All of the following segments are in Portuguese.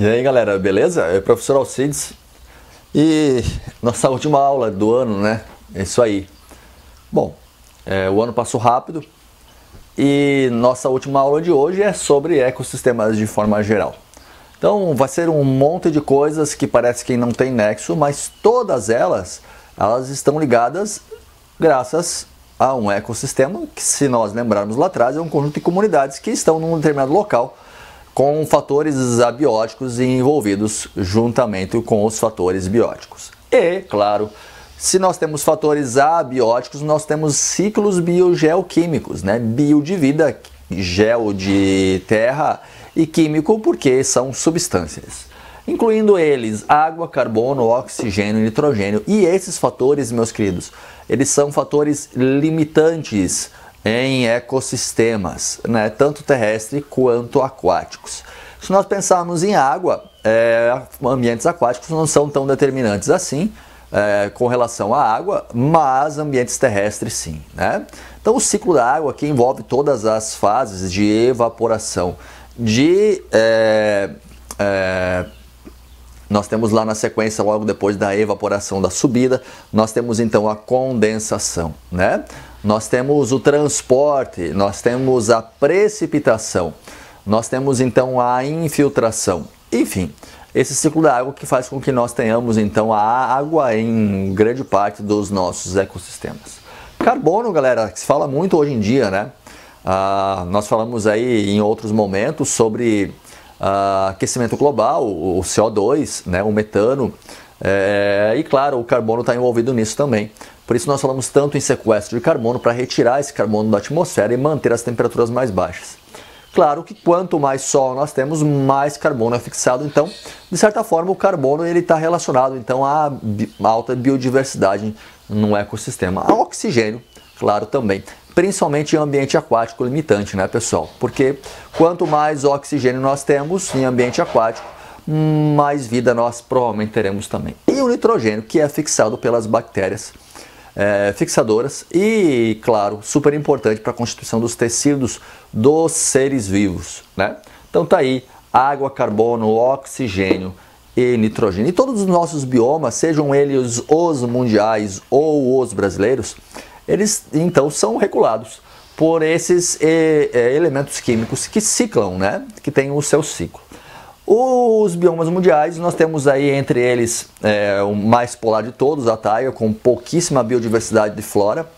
E aí galera, beleza? É o professor Alcides e nossa última aula do ano, né? É isso aí. Bom, o ano passou rápido e nossa última aula de hoje é sobre ecossistemas de forma geral. Então vai ser um monte de coisas que parece que não tem nexo, mas todas elas estão ligadas graças a um ecossistema que, se nós lembrarmos lá atrás, é um conjunto de comunidades que estão num determinado local com fatores abióticos envolvidos juntamente com os fatores bióticos. E, claro, se nós temos fatores abióticos, nós temos ciclos biogeoquímicos, né? Bio de vida, geo de terra e químico porque são substâncias. Incluindo eles água, carbono, oxigênio e nitrogênio. E esses fatores, meus queridos, eles são fatores limitantes em ecossistemas, né, tanto terrestres quanto aquáticos. Se nós pensarmos em água, ambientes aquáticos não são tão determinantes assim com relação à água, mas ambientes terrestres sim, né? Então o ciclo da água que envolve todas as fases de evaporação, nós temos lá na sequência, logo depois da evaporação da subida, nós temos então a condensação, né? Nós temos o transporte, nós temos a precipitação, nós temos então a infiltração. Enfim, esse ciclo da água que faz com que nós tenhamos então a água em grande parte dos nossos ecossistemas. Carbono, galera, que se fala muito hoje em dia, né? Nós falamos aí em outros momentos sobre aquecimento global, o CO2, né, o metano, e claro, o carbono está envolvido nisso também. Por isso nós falamos tanto em sequestro de carbono para retirar esse carbono da atmosfera e manter as temperaturas mais baixas. Claro que quanto mais sol nós temos, mais carbono é fixado. Então, de certa forma, o carbono está relacionado então à alta biodiversidade no ecossistema. A oxigênio, claro, também. Principalmente em ambiente aquático limitante, né, pessoal? Porque quanto mais oxigênio nós temos em ambiente aquático, mais vida nós provavelmente teremos também. E o nitrogênio, que é fixado pelas bactérias fixadoras e, claro, super importante para a constituição dos tecidos dos seres vivos, né? Então tá aí água, carbono, oxigênio e nitrogênio. E todos os nossos biomas, sejam eles os mundiais ou os brasileiros, eles então são regulados por esses elementos químicos que ciclam, né? Que tem o seu ciclo. Os biomas mundiais, nós temos aí entre eles o mais polar de todos, a taiga, com pouquíssima biodiversidade de flora,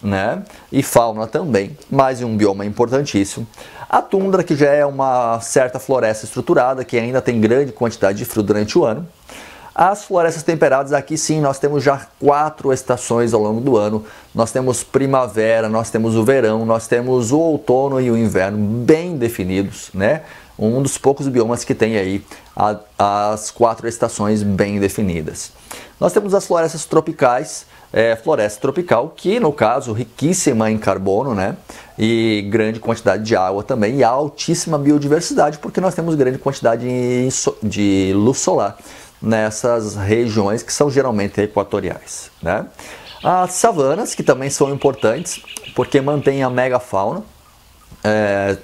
né? E fauna também, mais um bioma importantíssimo. A tundra, que já é uma certa floresta estruturada, que ainda tem grande quantidade de frio durante o ano. As florestas temperadas, aqui sim, nós temos já 4 estações ao longo do ano. Nós temos primavera, nós temos o verão, nós temos o outono e o inverno bem definidos, né? Um dos poucos biomas que tem aí as 4 estações bem definidas. Nós temos as florestas tropicais, floresta tropical, que no caso riquíssima em carbono, né? E grande quantidade de água também e altíssima biodiversidade, porque nós temos grande quantidade de luz solar nessas regiões que são geralmente equatoriais, né? As savanas, que também são importantes, porque mantêm a megafauna,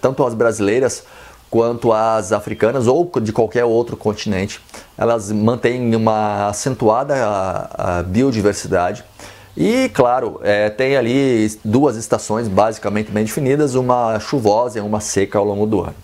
tanto as brasileiras quanto as africanas ou de qualquer outro continente, elas mantêm uma acentuada a biodiversidade. E claro, tem ali 2 estações basicamente bem definidas, uma chuvosa e uma seca ao longo do ano.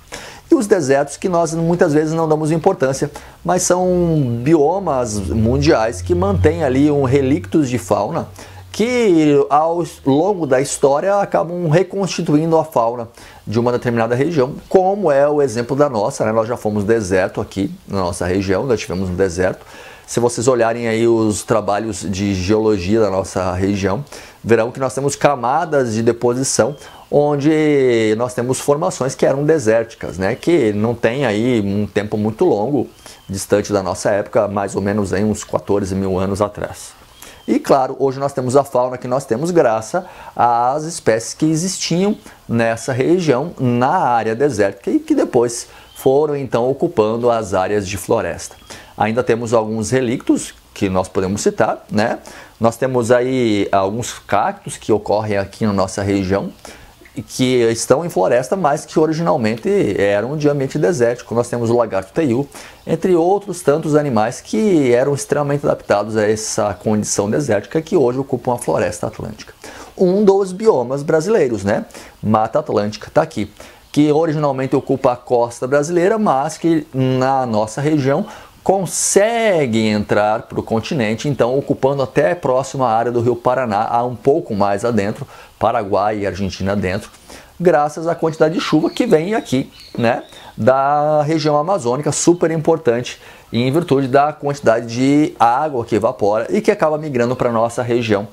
E os desertos, que nós muitas vezes não damos importância, mas são biomas mundiais que mantêm ali relictos de fauna que ao longo da história acabam reconstituindo a fauna de uma determinada região, como é o exemplo da nossa, né? Nós já fomos deserto aqui na nossa região, já tivemos um deserto. Se vocês olharem aí os trabalhos de geologia da nossa região, verão que nós temos camadas de deposição onde nós temos formações que eram desérticas, né? Que não tem aí um tempo muito longo, distante da nossa época, mais ou menos aí uns 14 mil anos atrás. E claro, hoje nós temos a fauna que nós temos graças às espécies que existiam nessa região, na área desértica, e que depois foram então ocupando as áreas de floresta. Ainda temos alguns relictos que nós podemos citar, né? Nós temos aí alguns cactos que ocorrem aqui na nossa região, que estão em floresta, mas que originalmente eram de ambiente desértico. Nós temos o lagarto teiu, entre outros tantos animais que eram extremamente adaptados a essa condição desértica que hoje ocupam a floresta atlântica. Um dos biomas brasileiros, né? Mata Atlântica está aqui, que originalmente ocupa a costa brasileira, mas que na nossa região consegue entrar para o continente, então ocupando até próximo à área do Rio Paraná, há um pouco mais adentro, Paraguai e Argentina dentro, graças à quantidade de chuva que vem aqui, né, da região amazônica, super importante em virtude da quantidade de água que evapora e que acaba migrando para a nossa região.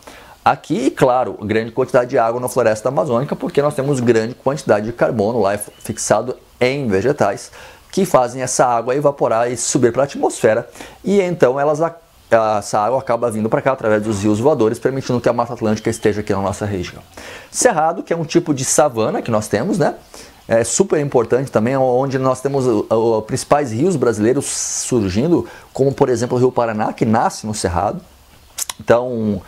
Aqui, claro, grande quantidade de água na floresta amazônica, porque nós temos grande quantidade de carbono lá fixado em vegetais, que fazem essa água evaporar e subir para a atmosfera, e então essa água acaba vindo para cá através dos rios voadores, permitindo que a Mata Atlântica esteja aqui na nossa região. Cerrado, que é um tipo de savana que nós temos, né? É super importante também, onde nós temos os principais rios brasileiros surgindo, como por exemplo o Rio Paraná, que nasce no Cerrado. Então,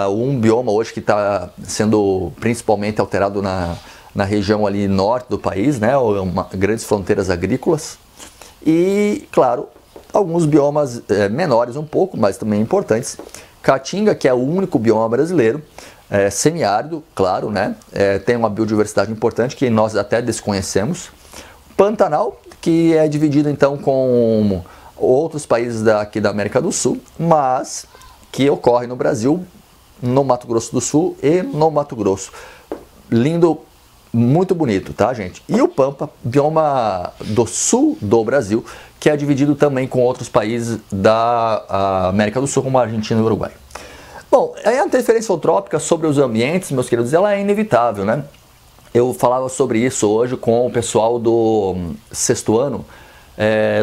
um bioma hoje que está sendo principalmente alterado na região ali norte do país, né, grandes fronteiras agrícolas, e claro, alguns biomas menores um pouco, mas também importantes. Caatinga, que é o único bioma brasileiro, semiárido, claro, né, tem uma biodiversidade importante que nós até desconhecemos. Pantanal, que é dividido então com outros países daqui da América do Sul, mas que ocorre no Brasil, no Mato Grosso do Sul e no Mato Grosso. Lindo, muito bonito, tá, gente? E o Pampa, bioma do sul do Brasil, que é dividido também com outros países da América do Sul, como a Argentina e o Uruguai. Bom, a interferência eutrópica sobre os ambientes, meus queridos, ela é inevitável, né? Eu falava sobre isso hoje com o pessoal do sexto ano.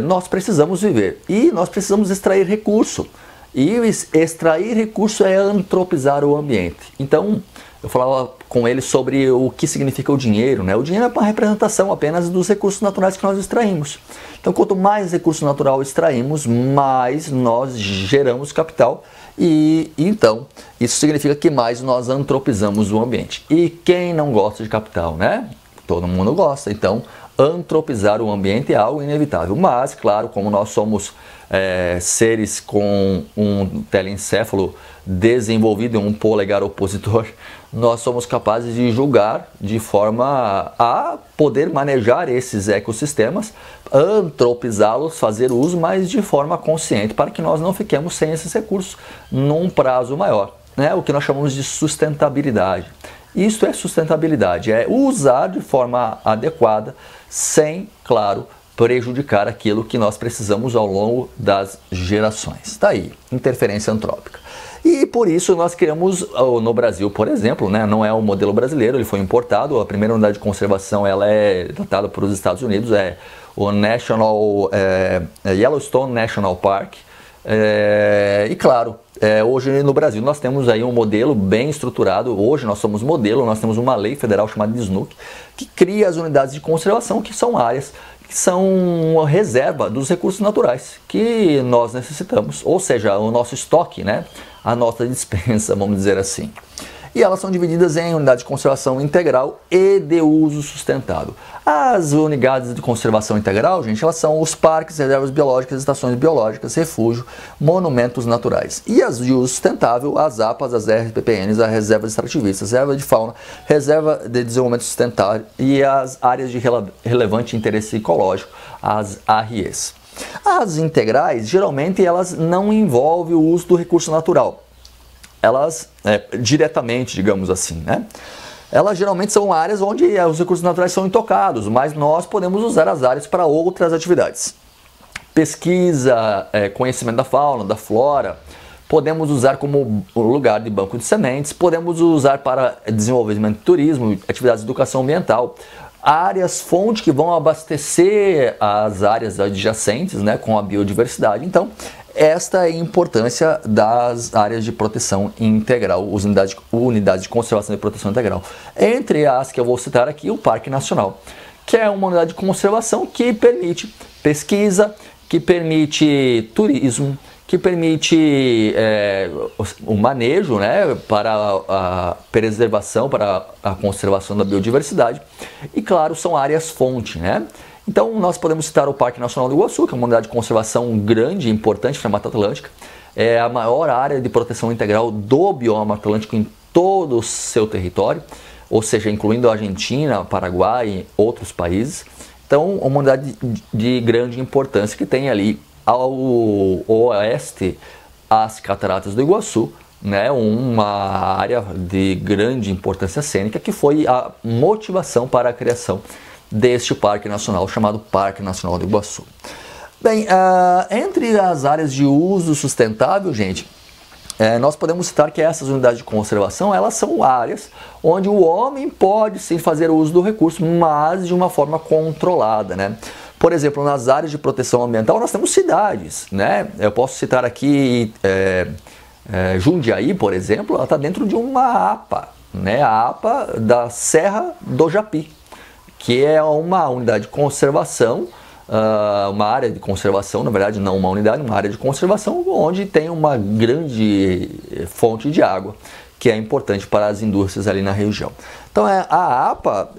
Nós precisamos viver e nós precisamos extrair recurso. E extrair recurso é antropizar o ambiente. Então, eu falava com ele sobre o que significa o dinheiro, né? O dinheiro é uma representação apenas dos recursos naturais que nós extraímos. Então, quanto mais recurso natural extraímos, mais nós geramos capital e então isso significa que mais nós antropizamos o ambiente. E quem não gosta de capital, né? Todo mundo gosta. Então, antropizar o ambiente é algo inevitável. Mas, claro, como nós somos seres com um telencéfalo desenvolvido em um polegar opositor, nós somos capazes de julgar de forma a poder manejar esses ecossistemas, antropizá-los, fazer uso, mas de forma consciente, para que nós não fiquemos sem esses recursos num prazo maior, né? O que nós chamamos de sustentabilidade. Isso é sustentabilidade, é usar de forma adequada, sem, claro, prejudicar aquilo que nós precisamos ao longo das gerações. Está aí, interferência antrópica. E por isso nós criamos no Brasil, por exemplo, né, não é um modelo brasileiro, ele foi importado, a primeira unidade de conservação ela é datada para os Estados Unidos, é o Yellowstone National Park. E claro, hoje no Brasil nós temos aí um modelo bem estruturado, hoje nós somos modelo, nós temos uma lei federal chamada de SNUC, que cria as unidades de conservação, que são áreas que são uma reserva dos recursos naturais que nós necessitamos, ou seja, o nosso estoque, né? A nossa dispensa, vamos dizer assim. E elas são divididas em unidades de conservação integral e de uso sustentável. As unidades de conservação integral, gente, elas são os parques, reservas biológicas, estações biológicas, refúgio, monumentos naturais. E as de uso sustentável, as APAs, as RPPNs, as reservas extrativistas, reserva de fauna, reserva de desenvolvimento sustentável e as áreas de relevante interesse ecológico, as ARIEs. As integrais, geralmente, elas não envolvem o uso do recurso natural. Elas, diretamente, digamos assim, né? Elas geralmente são áreas onde os recursos naturais são intocados, mas nós podemos usar as áreas para outras atividades. Pesquisa, conhecimento da fauna, da flora, podemos usar como lugar de banco de sementes, podemos usar para desenvolvimento de turismo, atividades de educação ambiental, áreas fonte que vão abastecer as áreas adjacentes, né, com a biodiversidade. Então, esta é a importância das áreas de proteção integral, unidades de conservação e proteção integral. Entre as que eu vou citar aqui, o Parque Nacional, que é uma unidade de conservação que permite pesquisa, que permite turismo, que permite o manejo, né, para a preservação, para a conservação da biodiversidade. E claro, são áreas-fonte, né? Então nós podemos citar o Parque Nacional do Iguaçu, que é uma unidade de conservação grande e importante na Mata Atlântica. É a maior área de proteção integral do bioma atlântico em todo o seu território, ou seja, incluindo a Argentina, Paraguai e outros países. Então, uma unidade de grande importância que tem ali ao oeste as Cataratas do Iguaçu, né, uma área de grande importância cênica que foi a motivação para a criação deste parque nacional chamado Parque Nacional do Iguaçu. Bem, entre as áreas de uso sustentável, gente, nós podemos citar que essas unidades de conservação, elas são áreas onde o homem pode sim fazer uso do recurso, mas de uma forma controlada, né? Por exemplo, nas áreas de proteção ambiental nós temos cidades, né? Eu posso citar aqui Jundiaí, por exemplo, ela está dentro de uma APA, né? A APA da Serra do Japi, que é uma unidade de conservação, uma área de conservação, na verdade não uma unidade, uma área de conservação onde tem uma grande fonte de água que é importante para as indústrias ali na região. Então a APA,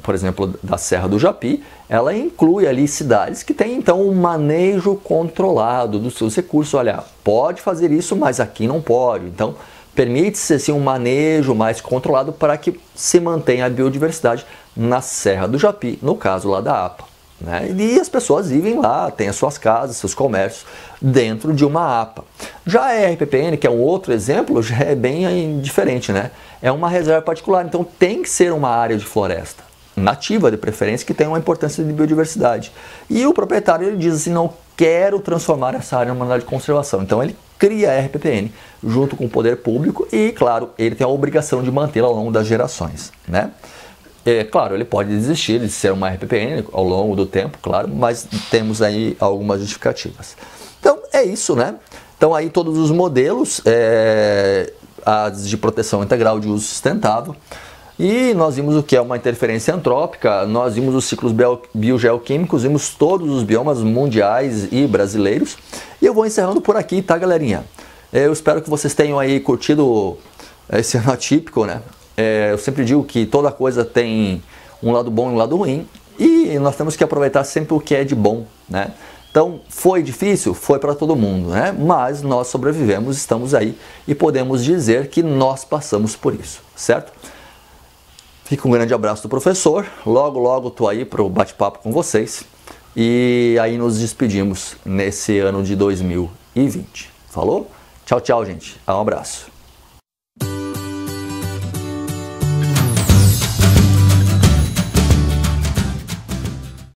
por exemplo, da Serra do Japi, ela inclui ali cidades que têm então um manejo controlado dos seus recursos. Olha, pode fazer isso, mas aqui não pode. Então permite-se assim, um manejo mais controlado para que se mantenha a biodiversidade na Serra do Japi, no caso lá da APA. Né? E as pessoas vivem lá, têm as suas casas, seus comércios dentro de uma APA. Já a RPPN, que é um outro exemplo, já é bem diferente, né? É uma reserva particular, então tem que ser uma área de floresta nativa, de preferência, que tenha uma importância de biodiversidade. E o proprietário ele diz assim, não quero transformar essa área numa unidade de conservação. Então ele cria a RPPN junto com o poder público e, claro, ele tem a obrigação de mantê-la ao longo das gerações, né? Claro, ele pode desistir de ser uma RPPN ao longo do tempo, claro, mas temos aí algumas justificativas. Então, é isso, né? Então, aí todos os modelos, as de proteção integral de uso sustentável, e nós vimos o que é uma interferência antrópica, nós vimos os ciclos biogeoquímicos, vimos todos os biomas mundiais e brasileiros, e eu vou encerrando por aqui, tá, galerinha? Eu espero que vocês tenham aí curtido esse ano atípico, né? Eu sempre digo que toda coisa tem um lado bom e um lado ruim, e nós temos que aproveitar sempre o que é de bom, né? Então, foi difícil? Foi para todo mundo, né? Mas nós sobrevivemos, estamos aí e podemos dizer que nós passamos por isso, certo? Fica um grande abraço do professor, logo logo estou aí para o bate-papo com vocês e aí nos despedimos nesse ano de 2020. Falou? Tchau, tchau, gente. Um abraço.